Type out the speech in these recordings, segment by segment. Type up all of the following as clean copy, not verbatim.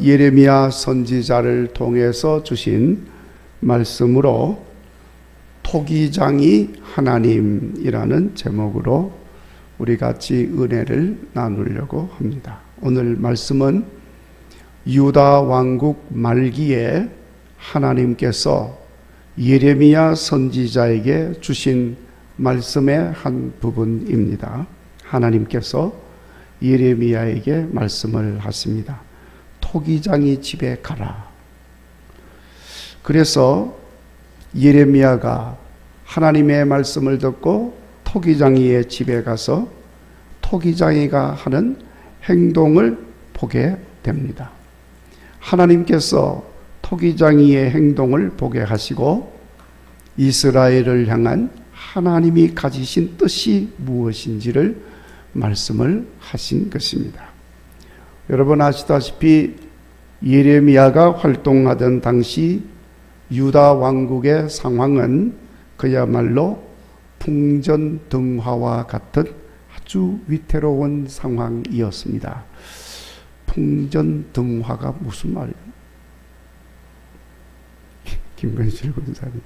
오늘은 예레미야 선지자를 통해서 주신 말씀으로 토기장이 하나님이라는 제목으로 우리 같이 은혜를 나누려고 합니다. 오늘 말씀은 유다 왕국 말기에 하나님께서 예레미야 선지자에게 주신 말씀의 한 부분입니다. 하나님께서 예레미야에게 말씀을 하십니다. 토기장이 집에 가라. 그래서 예레미야가 하나님의 말씀을 듣고 토기장이의 집에 가서 토기장이가 하는 행동을 보게 됩니다. 하나님께서 토기장이의 행동을 보게 하시고 이스라엘을 향한 하나님이 가지신 뜻이 무엇인지를 말씀을 하신 것입니다. 여러분 아시다시피 예레미야가 활동하던 당시 유다 왕국의 상황은 그야말로 풍전등화와 같은 아주 위태로운 상황이었습니다. 풍전등화가 무슨 말이에요? 김건실 군사님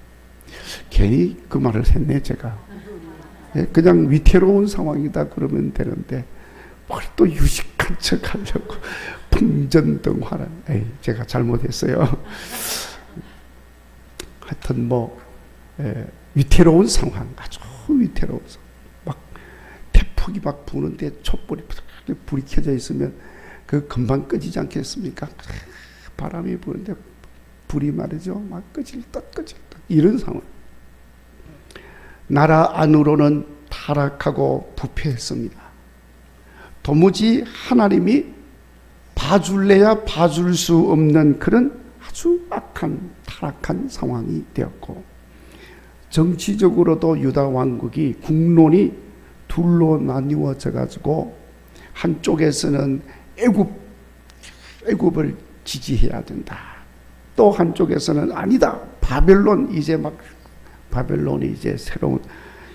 괜히 그 말을 했네 제가. 그냥 위태로운 상황이다 그러면 되는데 뭘 또 유식한 척 하려고 풍전등화는 제가 잘못했어요. 하여튼 위태로운 상황, 아주 위태로운 상황. 막 태풍이 막 부는데 촛불이 불이 켜져 있으면 그 금방 꺼지지 않겠습니까? 바람이 부는데 불이 말이죠 막 꺼질 듯 이런 상황. 나라 안으로는 타락하고 부패했습니다. 도무지 하나님이 봐줄래야 봐줄 수 없는 그런 아주 악한 타락한 상황이 되었고, 정치적으로도 유다 왕국이 국론이 둘로 나뉘어져 가지고 한쪽에서는 애굽을 지지해야 된다. 또 한쪽에서는 아니다. 바벨론이 이제 새로운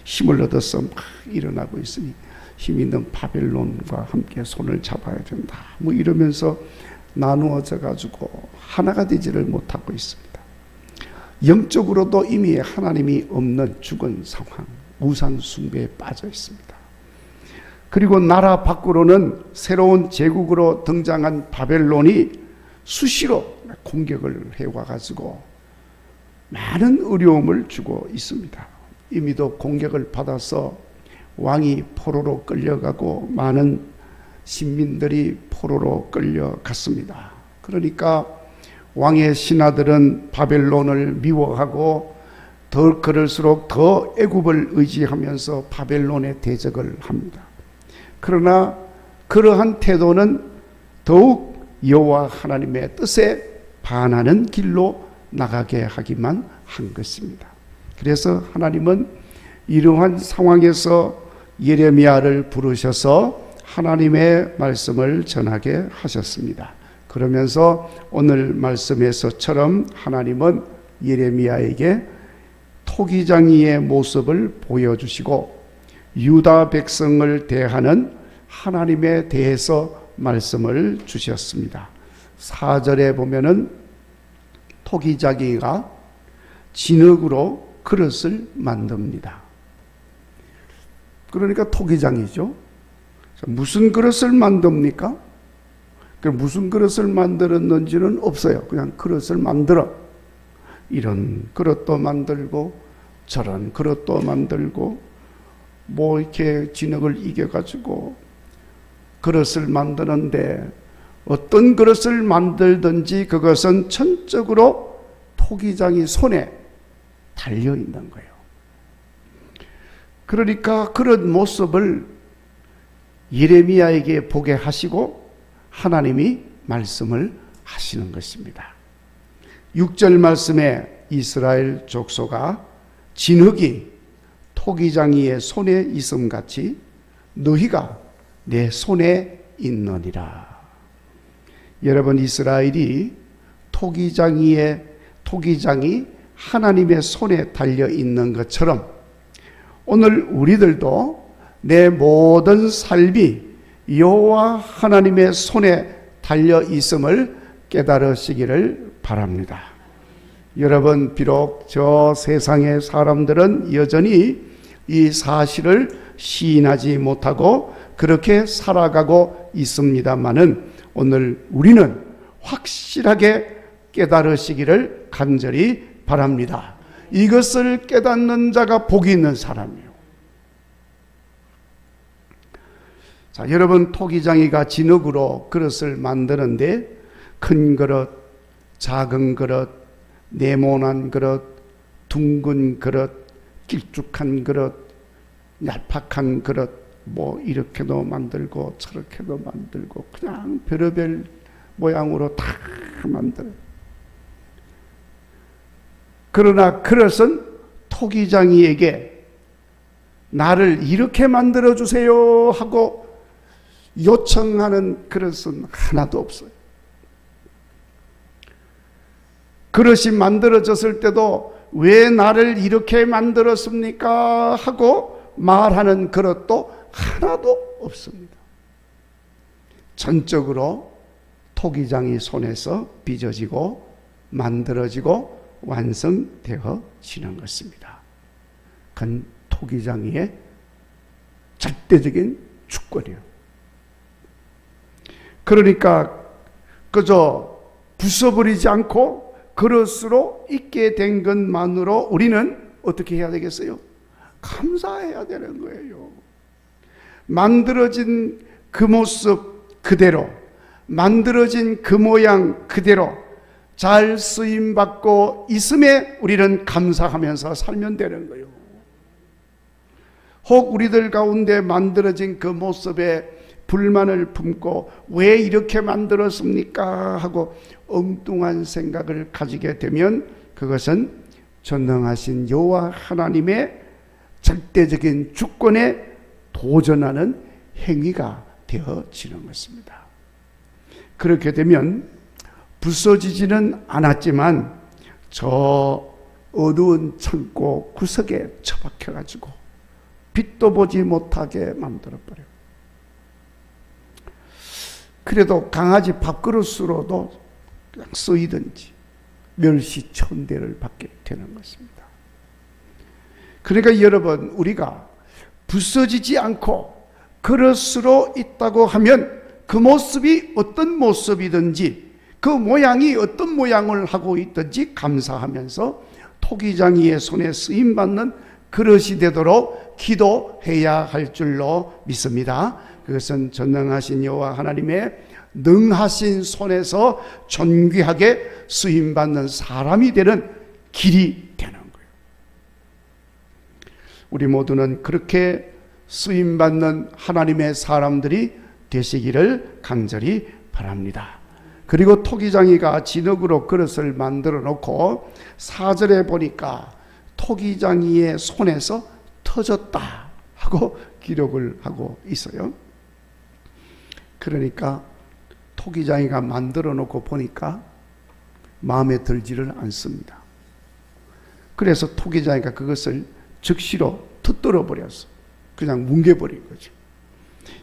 힘을 얻어서 막 일어나고 있으니 힘 있는 바벨론과 함께 손을 잡아야 된다. 이러면서 나누어져 가지고 하나가 되지를 못하고 있습니다. 영적으로도 이미 하나님이 없는 죽은 상황, 우상 숭배에 빠져 있습니다. 그리고 나라 밖으로는 새로운 제국으로 등장한 바벨론이 수시로 공격을 해와 가지고 많은 어려움을 주고 있습니다. 이미도 공격을 받아서 왕이 포로로 끌려가고 많은 신민들이 포로로 끌려갔습니다. 그러니까 왕의 신하들은 바벨론을 미워하고 그럴수록 더 애굽을 의지하면서 바벨론에 대적을 합니다. 그러나 그러한 태도는 더욱 여호와 하나님의 뜻에 반하는 길로 나가게 하기만 한 것입니다. 그래서 하나님은 이러한 상황에서 예레미야를 부르셔서 하나님의 말씀을 전하게 하셨습니다. 그러면서 오늘 말씀에서처럼 하나님은 예레미야에게 토기장이의 모습을 보여주시고 유다 백성을 대하는 하나님에 대해서 말씀을 주셨습니다. 4절에 보면은 토기장이가 진흙으로 그릇을 만듭니다. 그러니까 토기장이죠. 무슨 그릇을 만듭니까? 무슨 그릇을 만들었는지는 없어요. 그냥 그릇을 만들어. 이런 그릇도 만들고 저런 그릇도 만들고 이렇게 진흙을 이겨가지고 그릇을 만드는데 어떤 그릇을 만들든지 그것은 전적으로 토기장이 손에 달려 있는 거예요. 그러니까 그런 모습을 예레미야에게 보게 하시고 하나님이 말씀을 하시는 것입니다. 6절 말씀에 이스라엘 족속아 진흙이 토기장이의 손에 있음같이 너희가 내 손에 있느니라. 여러분 이스라엘이 토기장이 하나님의 손에 달려 있는 것처럼 오늘 우리들도 내 모든 삶이 여호와 하나님의 손에 달려 있음을 깨달으시기를 바랍니다. 여러분, 비록 저 세상의 사람들은 여전히 이 사실을 시인하지 못하고 그렇게 살아가고 있습니다마는 오늘 우리는 확실하게 깨달으시기를 간절히 바랍니다. 이것을 깨닫는 자가 복이 있는 사람이에요. 자, 여러분, 토기장이가 진흙으로 그릇을 만드는데 큰 그릇, 작은 그릇, 네모난 그릇, 둥근 그릇, 길쭉한 그릇, 얄팍한 그릇, 뭐 이렇게도 만들고 저렇게도 만들고 그냥 별의별 모양으로 다 만들어요. 그러나 그릇은 토기장이에게 나를 이렇게 만들어 주세요 하고 요청하는 그릇은 하나도 없어요. 그릇이 만들어졌을 때도 왜 나를 이렇게 만들었습니까 하고 말하는 그릇도 하나도 없습니다. 전적으로 토기장이 손에서 빚어지고 만들어지고 완성되어지는 것입니다. 그건 토기장이의 절대적인 주권이에요. 그러니까 그저 부숴버리지 않고 그릇으로 있게 된 것만으로 우리는 어떻게 해야 되겠어요? 감사해야 되는 거예요. 만들어진 그 모습 그대로, 만들어진 그 모양 그대로 잘 쓰임받고 있음에 우리는 감사하면서 살면 되는 거예요. 혹 우리들 가운데 만들어진 그 모습에 불만을 품고 왜 이렇게 만들었습니까 하고 엉뚱한 생각을 가지게 되면 그것은 전능하신 여호와 하나님의 절대적인 주권에 도전하는 행위가 되어지는 것입니다. 그렇게 되면 부서지지는 않았지만 저 어두운 창고 구석에 처박혀가지고 빛도 보지 못하게 만들어버려요. 그래도 강아지 밥그릇으로도 그냥 쓰이든지 멸시천대를 받게 되는 것입니다. 그러니까 여러분, 우리가 부서지지 않고 그릇으로 있다고 하면 그 모습이 어떤 모습이든지 그 모양이 어떤 모양을 하고 있든지 감사하면서 토기장이의 손에 쓰임받는 그릇이 되도록 기도해야 할 줄로 믿습니다. 그것은 전능하신 여호와 하나님의 능하신 손에서 존귀하게 쓰임받는 사람이 되는 길이 되는 거예요. 우리 모두는 그렇게 쓰임받는 하나님의 사람들이 되시기를 간절히 바랍니다. 그리고 토기장이가 진흙으로 그릇을 만들어 놓고 4절에 보니까 토기장이의 손에서 터졌다 하고 기록을 하고 있어요. 그러니까 토기장이가 만들어 놓고 보니까 마음에 들지를 않습니다. 그래서 토기장이가 그것을 즉시로 터뜨려 버렸어. 그냥 뭉개버린 거죠.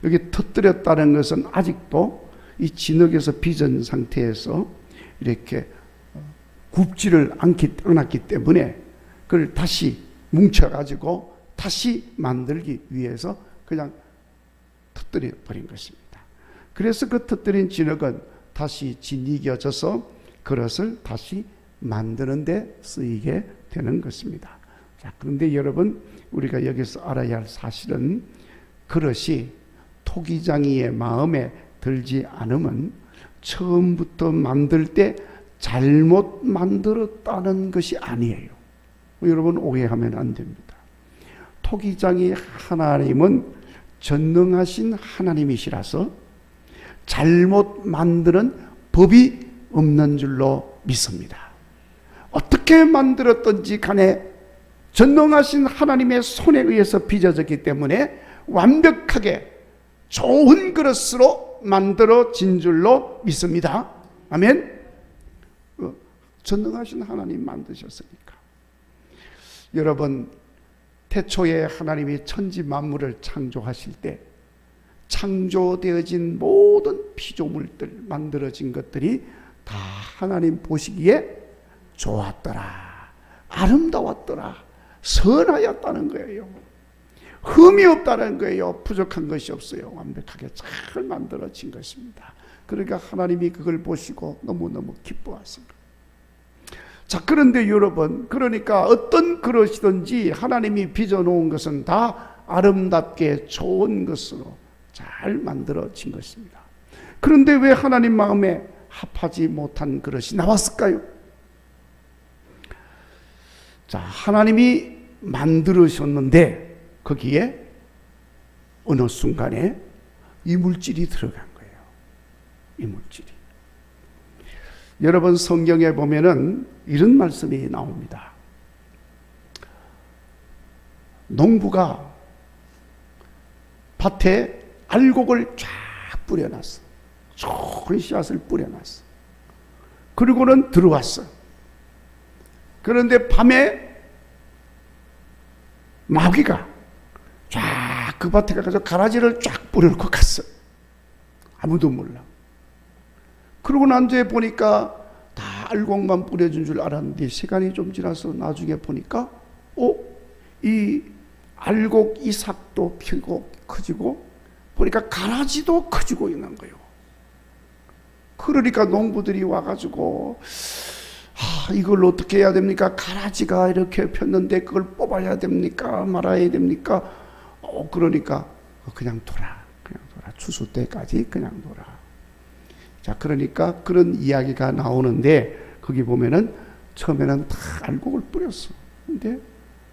여기 터뜨렸다는 것은 아직도 이 진흙에서 빚은 상태에서 이렇게 굽지를 않았기 때문에 그걸 다시 뭉쳐가지고 다시 만들기 위해서 그냥 터뜨려 버린 것입니다. 그래서 그 터뜨린 진흙은 다시 진이겨져서 그릇을 다시 만드는 데 쓰이게 되는 것입니다. 자, 그런데 여러분, 우리가 여기서 알아야 할 사실은 그릇이 토기장이의 마음에 들지 않으면 처음부터 만들 때 잘못 만들었다는 것이 아니에요. 여러분, 오해하면 안 됩니다. 토기장이 하나님은 전능하신 하나님이시라서 잘못 만드는 법이 없는 줄로 믿습니다. 어떻게 만들었든지 간에 전능하신 하나님의 손에 의해서 빚어졌기 때문에 완벽하게 좋은 그릇으로 만들어진 줄로 믿습니다. 아멘. 전능하신 하나님 만드셨으니까. 여러분, 태초에 하나님이 천지 만물을 창조하실 때 창조되어진 모든 피조물들, 만들어진 것들이 다 하나님 보시기에 좋았더라, 아름다웠더라, 선하였다는 거예요. 흠이 없다는 거예요. 부족한 것이 없어요. 완벽하게 잘 만들어진 것입니다. 그러니까 하나님이 그걸 보시고 너무너무 기뻐하십니다. 자, 그런데 여러분, 그러니까 어떤 그릇이든지 하나님이 빚어놓은 것은 다 아름답게 좋은 것으로 잘 만들어진 것입니다. 그런데 왜 하나님 마음에 합하지 못한 그릇이 나왔을까요? 자, 하나님이 만들으셨는데 거기에 어느 순간에 이물질이 들어간 거예요. 이물질이. 여러분, 성경에 보면은 이런 말씀이 나옵니다. 농부가 밭에 알곡을 쫙 뿌려놨어. 좋은 씨앗을 뿌려놨어. 그리고는 들어왔어. 그런데 밤에 마귀가 쫙 그 밭에 가서 가라지를 쫙 뿌려놓고 갔어. 아무도 몰라. 그러고 난 뒤에 보니까 다 알곡만 뿌려준 줄 알았는데 시간이 좀 지나서 나중에 보니까 이 알곡 이삭도 피고 커지고 보니까 가라지도 커지고 있는 거예요. 그러니까 농부들이 와가지고 이걸 어떻게 해야 됩니까? 가라지가 이렇게 폈는데 그걸 뽑아야 됩니까? 말아야 됩니까? 그러니까 그냥 둬라. 추수 때까지 그냥 둬라. 자, 그러니까 그런 이야기가 나오는데 거기 보면은 처음에는 다 알곡을 뿌렸어. 근데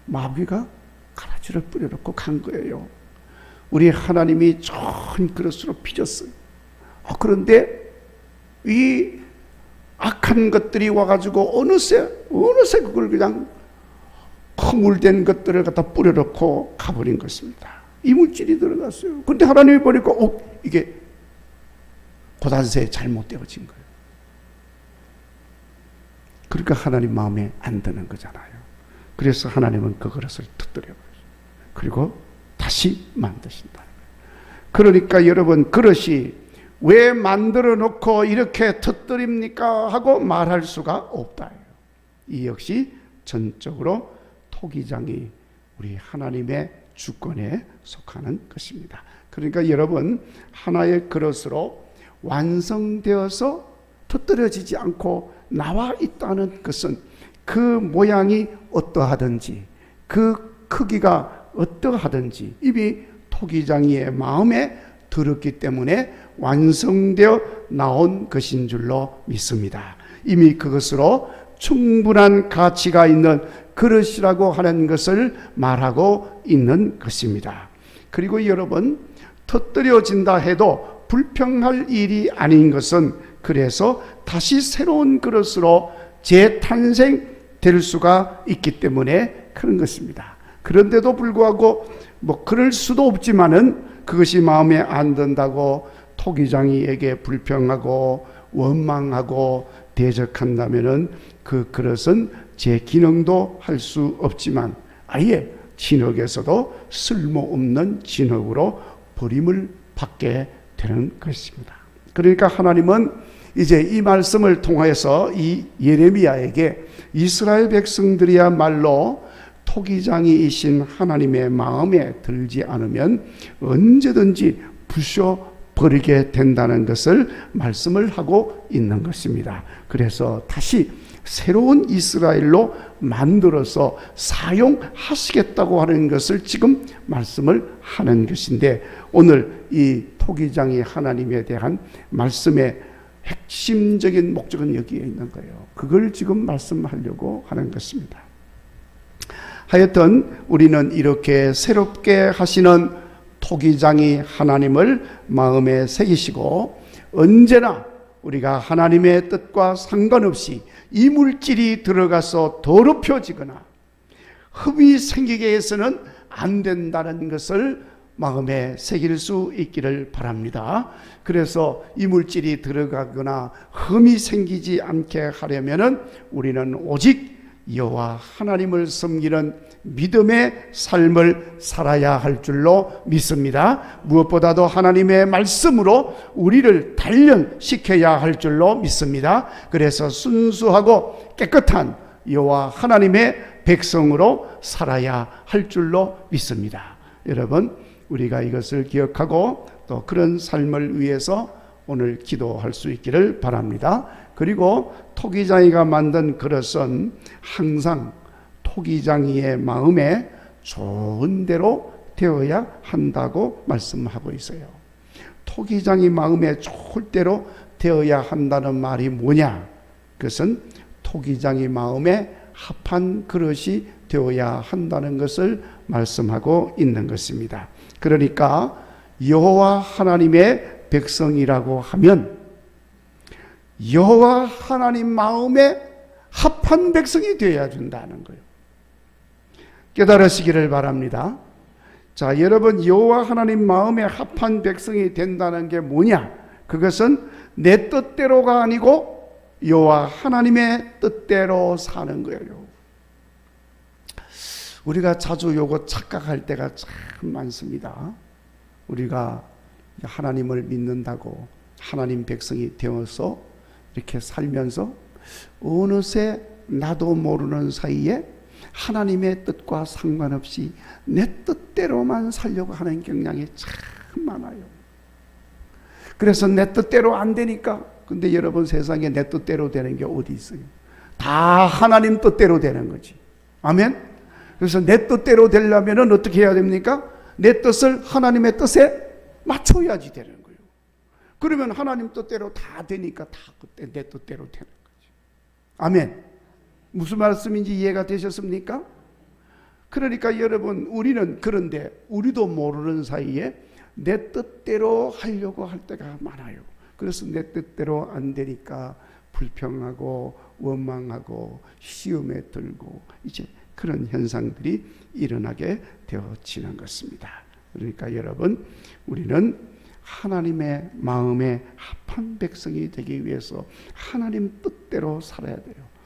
마귀가 가라지를 뿌려놓고 간 거예요. 우리 하나님이 좋은 그릇으로 빚었어요. 그런데 이 악한 것들이 와가지고 어느새 그걸 그냥 허물된 것들을 갖다 뿌려놓고 가버린 것입니다. 이물질이 들어갔어요. 근데 하나님이 보니까 이게 고단세에 잘못되어진 거예요. 그러니까 하나님 마음에 안 드는 거잖아요. 그래서 하나님은 그 그릇을 터뜨려버려요. 그리고 다시 만드신다. 그러니까 여러분, 그릇이 왜 만들어 놓고 이렇게 터뜨립니까? 하고 말할 수가 없다. 이 역시 전적으로 토기장이 우리 하나님의 주권에 속하는 것입니다. 그러니까 여러분, 하나의 그릇으로 완성되어서 터뜨려지지 않고 나와 있다는 것은 그 모양이 어떠하든지 그 크기가 어떠하든지 이미 토기장이의 마음에 들었기 때문에 완성되어 나온 것인 줄로 믿습니다. 이미 그것으로 충분한 가치가 있는 그릇이라고 하는 것을 말하고 있는 것입니다. 그리고 여러분, 터뜨려진다 해도 불평할 일이 아닌 것은 그래서 다시 새로운 그릇으로 재탄생될 수가 있기 때문에 그런 것입니다. 그런데도 불구하고 그럴 수도 없지만은 그것이 마음에 안 든다고 토기장이에게 불평하고 원망하고 대적한다면은 그 그릇은 제 기능도 할 수 없지만 아예 진흙에서도 쓸모없는 진흙으로 버림을 받게 되는 것입니다. 그러니까 하나님은 이제 이 말씀을 통해서 이 예레미야에게 이스라엘 백성들이야말로 토기장이이신 하나님의 마음에 들지 않으면 언제든지 부셔버리게 된다는 것을 말씀을 하고 있는 것입니다. 그래서 다시 새로운 이스라엘로 만들어서 사용하시겠다고 하는 것을 지금 말씀을 하는 것인데, 오늘 이 토기장이 하나님에 대한 말씀의 핵심적인 목적은 여기에 있는 거예요. 그걸 지금 말씀하려고 하는 것입니다. 하여튼 우리는 이렇게 새롭게 하시는 토기장이 하나님을 마음에 새기시고, 언제나 우리가 하나님의 뜻과 상관없이 이물질이 들어가서 더럽혀지거나 흠이 생기게 해서는 안 된다는 것을 마음에 새길 수 있기를 바랍니다. 그래서 이물질이 들어가거나 흠이 생기지 않게 하려면은 우리는 오직 여호와 하나님을 섬기는 믿음의 삶을 살아야 할 줄로 믿습니다. 무엇보다도 하나님의 말씀으로 우리를 단련시켜야 할 줄로 믿습니다. 그래서 순수하고 깨끗한 여호와 하나님의 백성으로 살아야 할 줄로 믿습니다. 여러분, 우리가 이것을 기억하고 또 그런 삶을 위해서 오늘 기도할 수 있기를 바랍니다. 그리고 토기장이가 만든 그릇은 항상 토기장이의 마음에 좋은 대로 되어야 한다고 말씀하고 있어요. 토기장이 마음에 좋을 대로 되어야 한다는 말이 뭐냐? 그것은 토기장이 마음에 합한 그릇이 되어야 한다는 것을 말씀하고 있는 것입니다. 그러니까 여호와 하나님의 백성이라고 하면 여호와 하나님 마음에 합한 백성이 되어야 된다는 거예요. 깨달으시기를 바랍니다. 자, 여러분, 여호와 하나님 마음에 합한 백성이 된다는 게 뭐냐? 그것은 내 뜻대로가 아니고 여호와 하나님의 뜻대로 사는 거예요. 우리가 자주 요거 착각할 때가 참 많습니다. 우리가 하나님을 믿는다고 하나님 백성이 되어서 이렇게 살면서 어느새 나도 모르는 사이에 하나님의 뜻과 상관없이 내 뜻대로만 살려고 하는 경향이 참 많아요. 그래서 내 뜻대로 안 되니까, 근데 여러분, 세상에 내 뜻대로 되는 게 어디 있어요? 다 하나님 뜻대로 되는 거지. 아멘? 그래서 내 뜻대로 되려면 어떻게 해야 됩니까? 내 뜻을 하나님의 뜻에 맞춰야지 되는 거예요. 그러면 하나님 뜻대로 다 되니까 다 그때 내 뜻대로 되는 거죠. 아멘. 무슨 말씀인지 이해가 되셨습니까? 그러니까 여러분, 우리는 그런데 우리도 모르는 사이에 내 뜻대로 하려고 할 때가 많아요. 그래서 내 뜻대로 안 되니까 불평하고 원망하고 시험에 들고 이제 그런 현상들이 일어나게 되어지는 것입니다. 그러니까 여러분, 우리는 하나님의 마음에 합한 백성이 되기 위해서 하나님 뜻대로 살아야 돼요.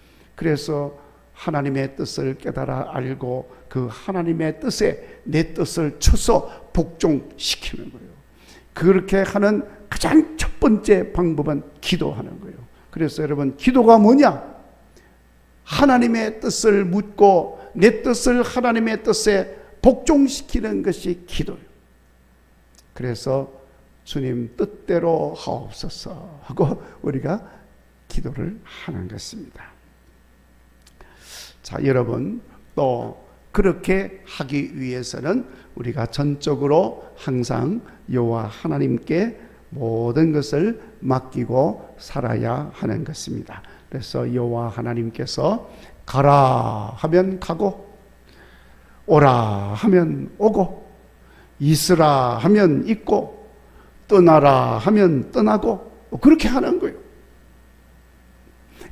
그래서 하나님의 뜻을 깨달아 알고 그 하나님의 뜻에 내 뜻을 쳐서 복종시키는 거예요. 그렇게 하는 가장 첫 번째 방법은 기도하는 거예요. 그래서 여러분, 기도가 뭐냐? 하나님의 뜻을 묻고 내 뜻을 하나님의 뜻에 복종시키는 것이 기도예요. 그래서 주님 뜻대로 하옵소서 하고 우리가 기도를 하는 것입니다. 자, 여러분, 또 그렇게 하기 위해서는 우리가 전적으로 항상 여호와 하나님께 모든 것을 맡기고 살아야 하는 것입니다. 그래서 여호와 하나님께서 가라 하면 가고, 오라 하면 오고, 있으라 하면 있고, 떠나라 하면 떠나고, 그렇게 하는 거예요.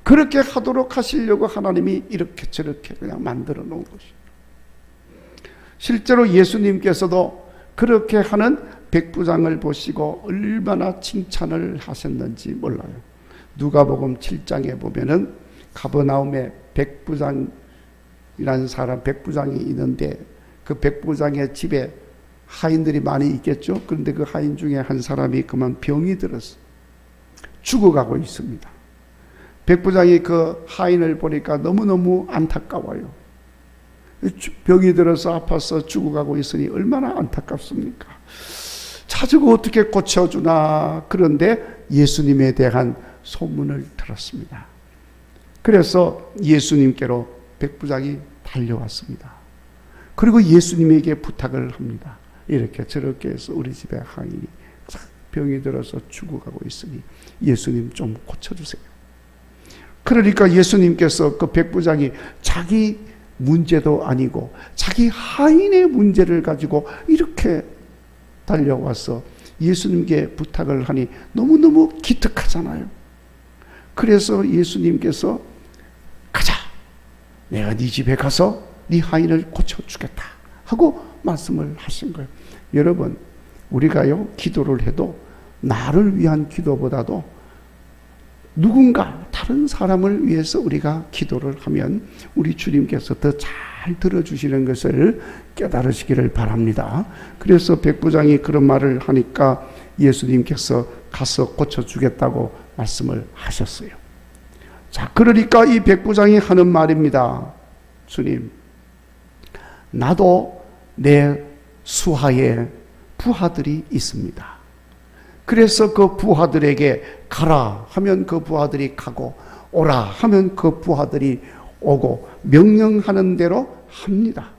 그렇게 하도록 하시려고 하나님이 이렇게 저렇게 그냥 만들어 놓은 것이에요. 실제로 예수님께서도 그렇게 하는 백부장을 보시고 얼마나 칭찬을 하셨는지 몰라요. 누가복음 7장에 보면은 가버나움에 백부장이라는 사람, 백부장이 있는데 그 백부장의 집에 하인들이 많이 있겠죠. 그런데 그 하인 중에 한 사람이 그만 병이 들었어. 죽어가고 있습니다. 백부장이 그 하인을 보니까 너무너무 안타까워요. 병이 들어서 아파서 죽어가고 있으니 얼마나 안타깝습니까? 자주고 어떻게 고쳐주나. 그런데 예수님에 대한 소문을 들었습니다. 그래서 예수님께로 백부장이 달려왔습니다. 그리고 예수님에게 부탁을 합니다. 이렇게 저렇게 해서 우리 집에 하인이 병이 들어서 죽어가고 있으니 예수님 좀 고쳐주세요. 그러니까 예수님께서 그 백부장이 자기 문제도 아니고 자기 하인의 문제를 가지고 이렇게 달려와서 예수님께 부탁을 하니 너무너무 기특하잖아요. 그래서 예수님께서 가자, 내가 네 집에 가서 네 하인을 고쳐주겠다 하고 말씀을 하신 거예요. 여러분, 우리가요 기도를 해도 나를 위한 기도보다도 누군가 다른 다른 사람을 위해서 우리가 기도를 하면 우리 주님께서 더 잘 들어주시는 것을 깨달으시기를 바랍니다. 그래서 백부장이 그런 말을 하니까 예수님께서 가서 고쳐주겠다고 말씀을 하셨어요. 자, 그러니까 이 백부장이 하는 말입니다. 주님, 나도 내 수하에 부하들이 있습니다. 그래서 그 부하들에게 가라 하면 그 부하들이 가고 오라 하면 그 부하들이 오고 명령하는 대로 합니다.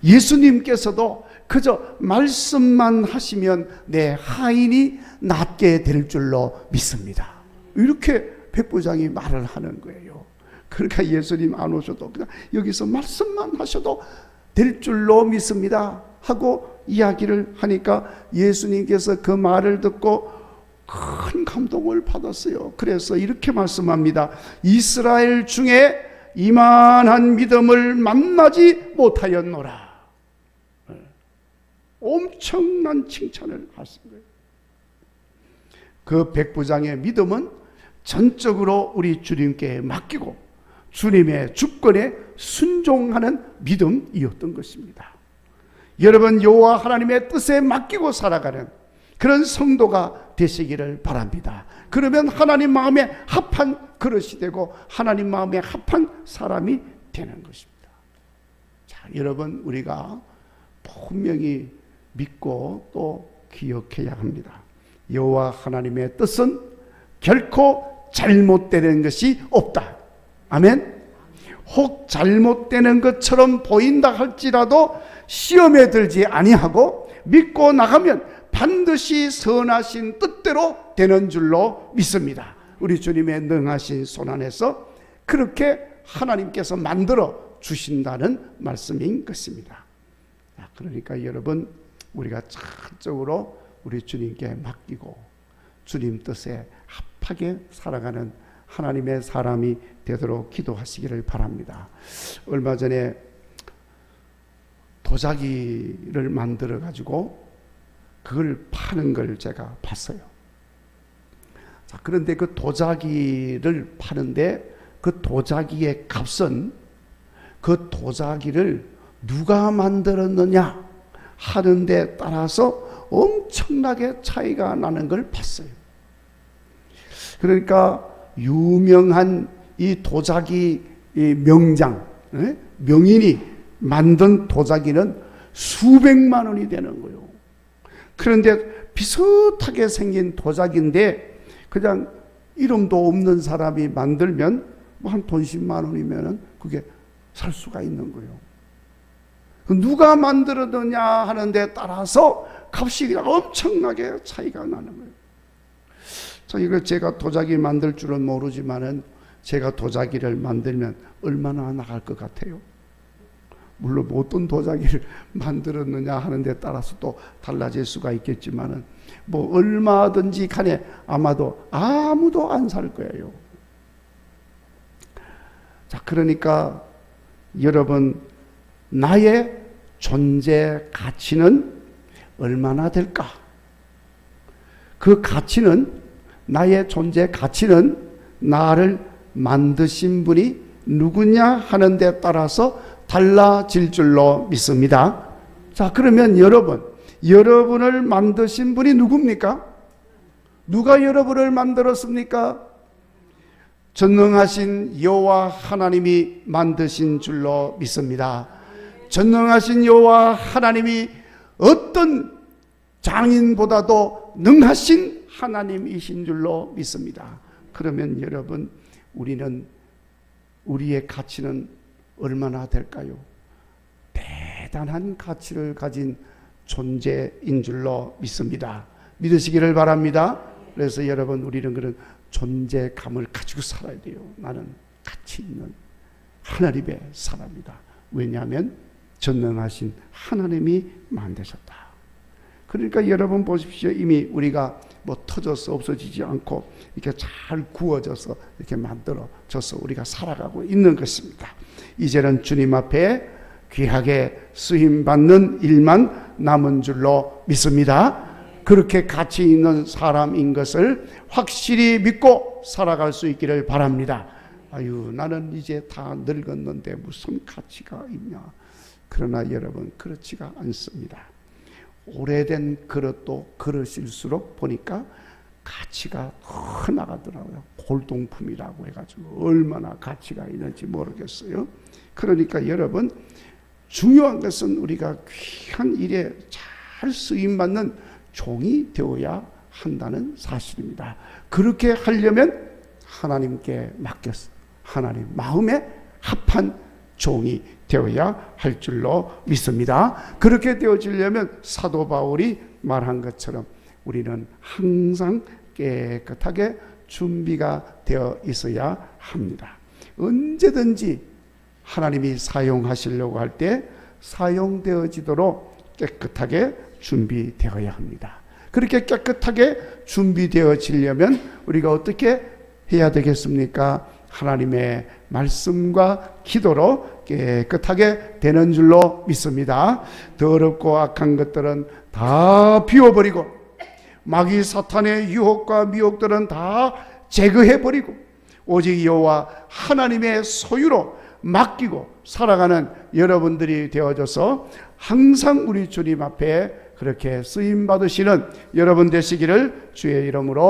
예수님께서도 그저 말씀만 하시면 내 하인이 낫게 될 줄로 믿습니다. 이렇게 백부장이 말을 하는 거예요. 그러니까 예수님 안 오셔도 그냥 여기서 말씀만 하셔도 될 줄로 믿습니다 하고 이야기를 하니까 예수님께서 그 말을 듣고 큰 감동을 받았어요. 그래서 이렇게 말씀합니다. 이스라엘 중에 이만한 믿음을 만나지 못하였노라. 엄청난 칭찬을 하신 거예요. 그 백부장의 믿음은 전적으로 우리 주님께 맡기고 주님의 주권에 순종하는 믿음이었던 것입니다. 여러분, 여호와 하나님의 뜻에 맡기고 살아가는 그런 성도가 되시기를 바랍니다. 그러면 하나님 마음에 합한 그릇이 되고 하나님 마음에 합한 사람이 되는 것입니다. 자, 여러분, 우리가 분명히 믿고 또 기억해야 합니다. 여호와 하나님의 뜻은 결코 잘못되는 것이 없다. 아멘. 혹 잘못되는 것처럼 보인다 할지라도 시험에 들지 아니하고 믿고 나가면 반드시 선하신 뜻대로 되는 줄로 믿습니다. 우리 주님의 능하신 손 안에서 그렇게 하나님께서 만들어 주신다는 말씀인 것입니다. 그러니까 여러분, 우리가 전적으로 우리 주님께 맡기고 주님 뜻에 합하게 살아가는 하나님의 사람이 되도록 기도하시기를 바랍니다. 얼마 전에 도자기를 만들어 가지고 그걸 파는 걸 제가 봤어요. 자, 그런데 그 도자기를 파는데 그 도자기의 값은 그 도자기를 누가 만들었느냐 하는 데 따라서 엄청나게 차이가 나는 걸 봤어요. 그러니까 유명한 이 도자기 명장, 명인이 만든 도자기는 수백만 원이 되는 거예요. 그런데 비슷하게 생긴 도자기인데 그냥 이름도 없는 사람이 만들면 한 돈 10만 원이면 그게 살 수가 있는 거예요. 누가 만들었느냐 하는 데 따라서 값이 그냥 엄청나게 차이가 나는 거예요. 이거 제가 도자기 만들 줄은 모르지만은 제가 도자기를 만들면 얼마나 나갈 것 같아요? 물론 어떤 도자기를 만들었느냐 하는 데 따라서 또 달라질 수가 있겠지만은 뭐 얼마든지 간에 아마도 아무도 안 살 거예요. 자, 그러니까 여러분, 나의 존재 가치는 얼마나 될까? 그 가치는, 나의 존재 가치는 나를 만드신 분이 누구냐 하는 데 따라서 달라질 줄로 믿습니다. 자, 그러면 여러분을 만드신 분이 누굽니까? 누가 여러분을 만들었습니까? 전능하신 여호와 하나님이 만드신 줄로 믿습니다. 전능하신 여호와 하나님이 어떤 장인보다도 능하신 하나님이신 줄로 믿습니다. 그러면 여러분, 우리의 가치는 얼마나 될까요? 대단한 가치를 가진 존재인 줄로 믿습니다. 믿으시기를 바랍니다. 그래서 여러분, 우리는 그런 존재감을 가지고 살아야 돼요. 나는 가치 있는 하나님의 사람이다. 왜냐하면 전능하신 하나님이 만드셨다. 그러니까 여러분 보십시오. 이미 우리가 뭐 터져서 없어지지 않고 이렇게 잘 구워져서 이렇게 만들어져서 우리가 살아가고 있는 것입니다. 이제는 주님 앞에 귀하게 쓰임받는 일만 남은 줄로 믿습니다. 그렇게 가치 있는 사람인 것을 확실히 믿고 살아갈 수 있기를 바랍니다. 아유, 나는 이제 다 늙었는데 무슨 가치가 있냐. 그러나 여러분, 그렇지가 않습니다. 오래된 그릇도 그릇일수록 보니까 가치가 더 나가더라고요. 골동품이라고 해가지고 얼마나 가치가 있는지 모르겠어요. 그러니까 여러분, 중요한 것은 우리가 귀한 일에 잘 쓰임받는 종이 되어야 한다는 사실입니다. 그렇게 하려면 하나님께 맡겼어. 하나님 마음에 합한 종이 되어야 할 줄로 믿습니다. 그렇게 되어지려면 사도 바울이 말한 것처럼 우리는 항상 깨끗하게 준비가 되어 있어야 합니다. 언제든지 하나님이 사용하시려고 할 때 사용되어지도록 깨끗하게 준비되어야 합니다. 그렇게 깨끗하게 준비되어지려면 우리가 어떻게 해야 되겠습니까? 하나님의 말씀과 기도로 깨끗하게 되는 줄로 믿습니다. 더럽고 악한 것들은 다 비워버리고 마귀 사탄의 유혹과 미혹들은 다 제거해버리고 오직 여호와 하나님의 소유로 맡기고 살아가는 여러분들이 되어져서 항상 우리 주님 앞에 그렇게 쓰임받으시는 여러분 되시기를 주의 이름으로